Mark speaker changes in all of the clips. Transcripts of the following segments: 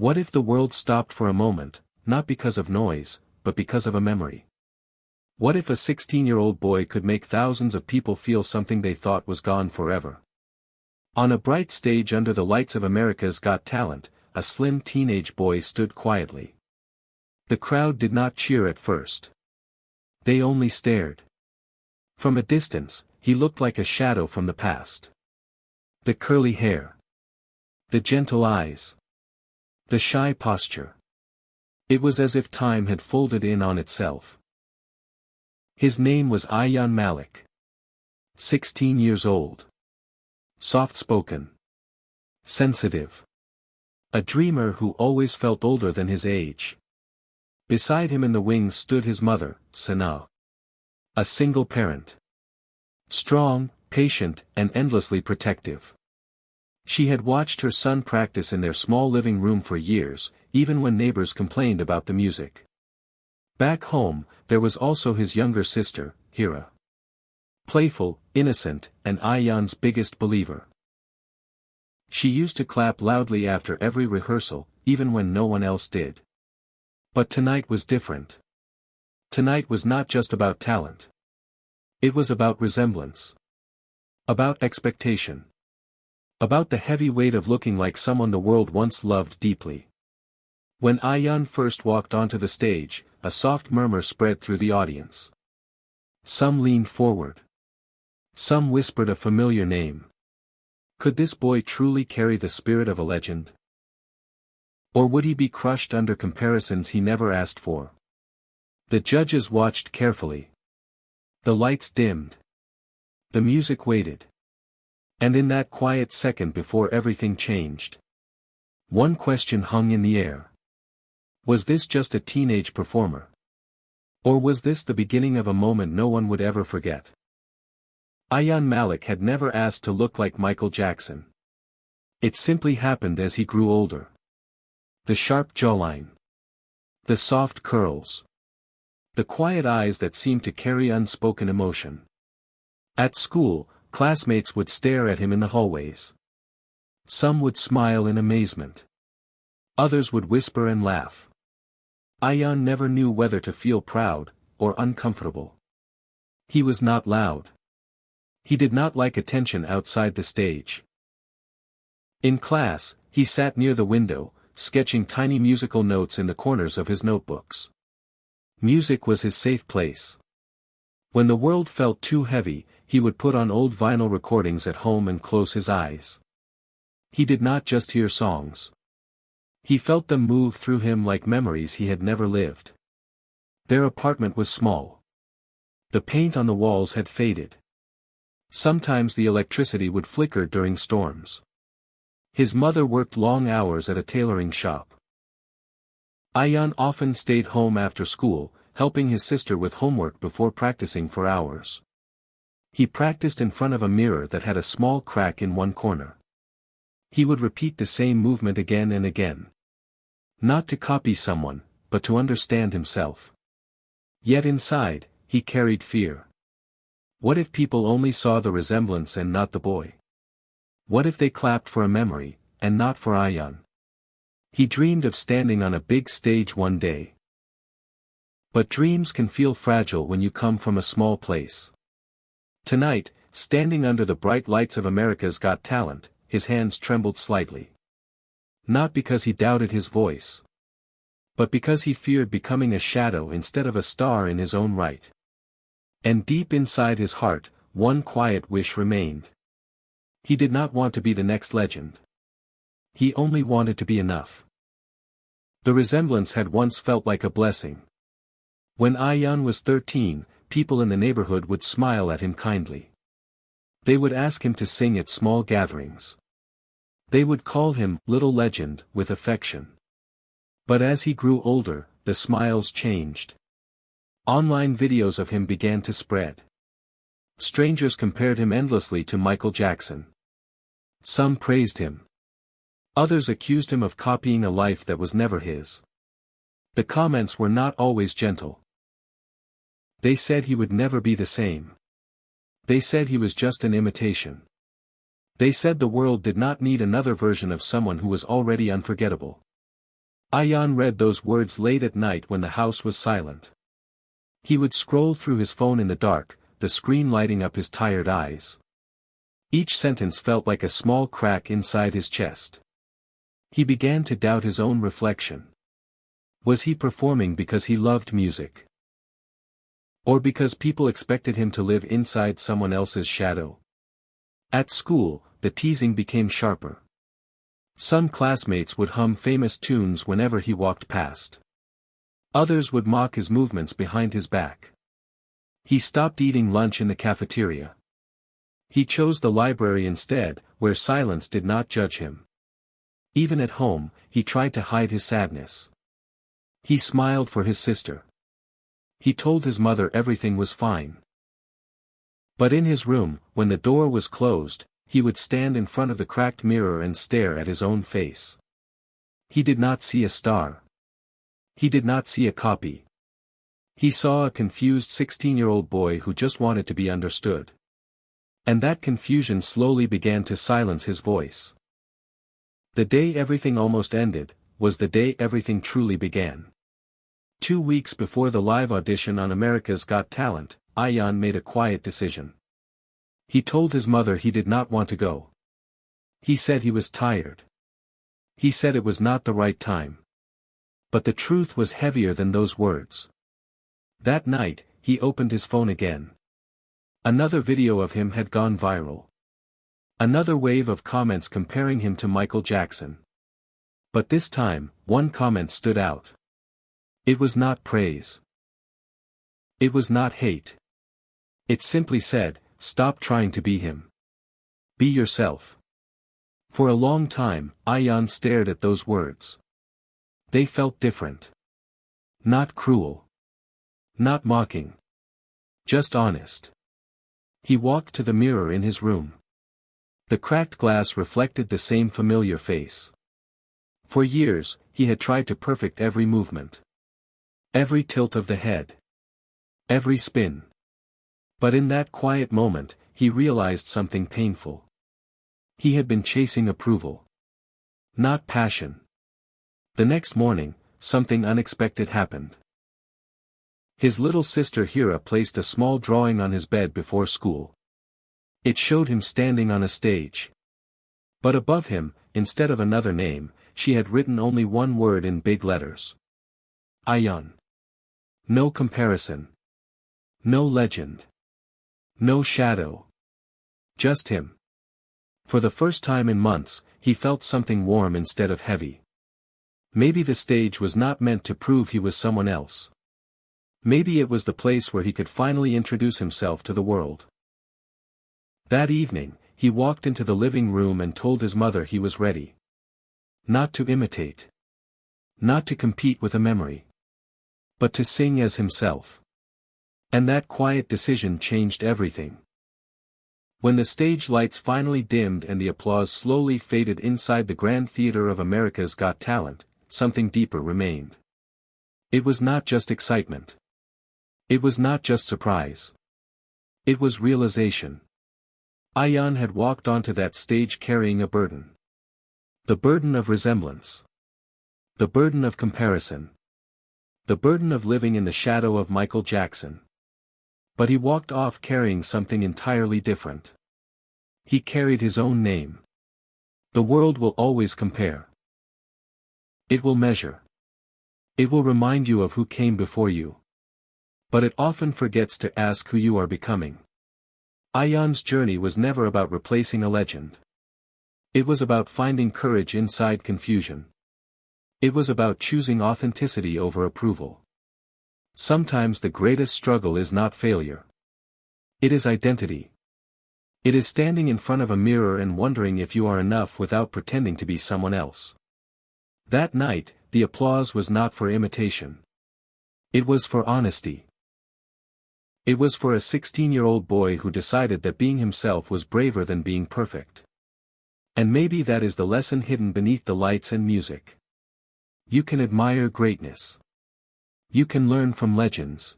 Speaker 1: What if the world stopped for a moment, not because of noise, but because of a memory? What if a 16-year-old boy could make thousands of people feel something they thought was gone forever? On a bright stage under the lights of America's Got Talent, a slim teenage boy stood quietly. The crowd did not cheer at first. They only stared. From a distance, he looked like a shadow from the past. The curly hair. The gentle eyes. The shy posture. It was as if time had folded in on itself. His name was Ayaan Malik. 16 years old. Soft-spoken. Sensitive. A dreamer who always felt older than his age. Beside him in the wings stood his mother, Sana. A single parent. Strong, patient, and endlessly protective. She had watched her son practice in their small living room for years, even when neighbors complained about the music. Back home, there was also his younger sister, Hira. Playful, innocent, and Ayaan's biggest believer. She used to clap loudly after every rehearsal, even when no one else did. But tonight was different. Tonight was not just about talent. It was about resemblance. About expectation. About the heavy weight of looking like someone the world once loved deeply. When Ayaan first walked onto the stage, a soft murmur spread through the audience. Some leaned forward. Some whispered a familiar name. Could this boy truly carry the spirit of a legend? Or would he be crushed under comparisons he never asked for? The judges watched carefully. The lights dimmed. The music waited. And in that quiet second before everything changed, one question hung in the air. Was this just a teenage performer? Or was this the beginning of a moment no one would ever forget? Ayaan Malik had never asked to look like Michael Jackson. It simply happened as he grew older. The sharp jawline. The soft curls. The quiet eyes that seemed to carry unspoken emotion. At school, classmates would stare at him in the hallways. Some would smile in amazement. Others would whisper and laugh. Ayaan never knew whether to feel proud, or uncomfortable. He was not loud. He did not like attention outside the stage. In class, he sat near the window, sketching tiny musical notes in the corners of his notebooks. Music was his safe place. When the world felt too heavy, he would put on old vinyl recordings at home and close his eyes. He did not just hear songs. He felt them move through him like memories he had never lived. Their apartment was small. The paint on the walls had faded. Sometimes the electricity would flicker during storms. His mother worked long hours at a tailoring shop. Ayaan often stayed home after school, helping his sister with homework before practicing for hours. He practiced in front of a mirror that had a small crack in one corner. He would repeat the same movement again and again. Not to copy someone, but to understand himself. Yet inside, he carried fear. What if people only saw the resemblance and not the boy? What if they clapped for a memory, and not for Ayaan? He dreamed of standing on a big stage one day. But dreams can feel fragile when you come from a small place. Tonight, standing under the bright lights of America's Got Talent, his hands trembled slightly. Not because he doubted his voice. But because he feared becoming a shadow instead of a star in his own right. And deep inside his heart, one quiet wish remained. He did not want to be the next legend. He only wanted to be enough. The resemblance had once felt like a blessing. When Ayaan was 13, people in the neighborhood would smile at him kindly. They would ask him to sing at small gatherings. They would call him Little Legend with affection. But as he grew older, the smiles changed. Online videos of him began to spread. Strangers compared him endlessly to Michael Jackson. Some praised him. Others accused him of copying a life that was never his. The comments were not always gentle. They said he would never be the same. They said he was just an imitation. They said the world did not need another version of someone who was already unforgettable. Ayaan read those words late at night when the house was silent. He would scroll through his phone in the dark, the screen lighting up his tired eyes. Each sentence felt like a small crack inside his chest. He began to doubt his own reflection. Was he performing because he loved music? Or because people expected him to live inside someone else's shadow? At school, the teasing became sharper. Some classmates would hum famous tunes whenever he walked past. Others would mock his movements behind his back. He stopped eating lunch in the cafeteria. He chose the library instead, where silence did not judge him. Even at home, he tried to hide his sadness. He smiled for his sister. He told his mother everything was fine. But in his room, when the door was closed, he would stand in front of the cracked mirror and stare at his own face. He did not see a star. He did not see a copy. He saw a confused 16-year-old boy who just wanted to be understood. And that confusion slowly began to silence his voice. The day everything almost ended, was the day everything truly began. 2 weeks before the live audition on America's Got Talent, Ayaan made a quiet decision. He told his mother he did not want to go. He said he was tired. He said it was not the right time. But the truth was heavier than those words. That night, he opened his phone again. Another video of him had gone viral. Another wave of comments comparing him to Michael Jackson. But this time, one comment stood out. It was not praise. It was not hate. It simply said, "Stop trying to be him. Be yourself." For a long time, Ayaan stared at those words. They felt different. Not cruel. Not mocking. Just honest. He walked to the mirror in his room. The cracked glass reflected the same familiar face. For years, he had tried to perfect every movement. Every tilt of the head. Every spin. But in that quiet moment, he realized something painful. He had been chasing approval. Not passion. The next morning, something unexpected happened. His little sister Hira placed a small drawing on his bed before school. It showed him standing on a stage. But above him, instead of another name, she had written only one word in big letters. Ayaan. No comparison. No legend. No shadow. Just him. For the first time in months, he felt something warm instead of heavy. Maybe the stage was not meant to prove he was someone else. Maybe it was the place where he could finally introduce himself to the world. That evening, he walked into the living room and told his mother he was ready. Not to imitate. Not to compete with a memory. But to sing as himself. And that quiet decision changed everything. When the stage lights finally dimmed and the applause slowly faded inside the Grand Theater of America's Got Talent, something deeper remained. It was not just excitement. It was not just surprise. It was realization. Ayaan had walked onto that stage carrying a burden. The burden of resemblance. The burden of comparison. The burden of living in the shadow of Michael Jackson. But he walked off carrying something entirely different. He carried his own name. The world will always compare. It will measure. It will remind you of who came before you. But it often forgets to ask who you are becoming. Ayaan's journey was never about replacing a legend. It was about finding courage inside confusion. It was about choosing authenticity over approval. Sometimes the greatest struggle is not failure. It is identity. It is standing in front of a mirror and wondering if you are enough without pretending to be someone else. That night, the applause was not for imitation. It was for honesty. It was for a 16-year-old boy who decided that being himself was braver than being perfect. And maybe that is the lesson hidden beneath the lights and music. You can admire greatness. You can learn from legends.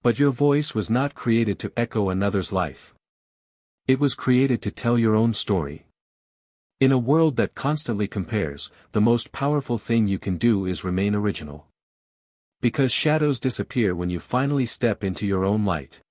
Speaker 1: But your voice was not created to echo another's life. It was created to tell your own story. In a world that constantly compares, the most powerful thing you can do is remain original. Because shadows disappear when you finally step into your own light.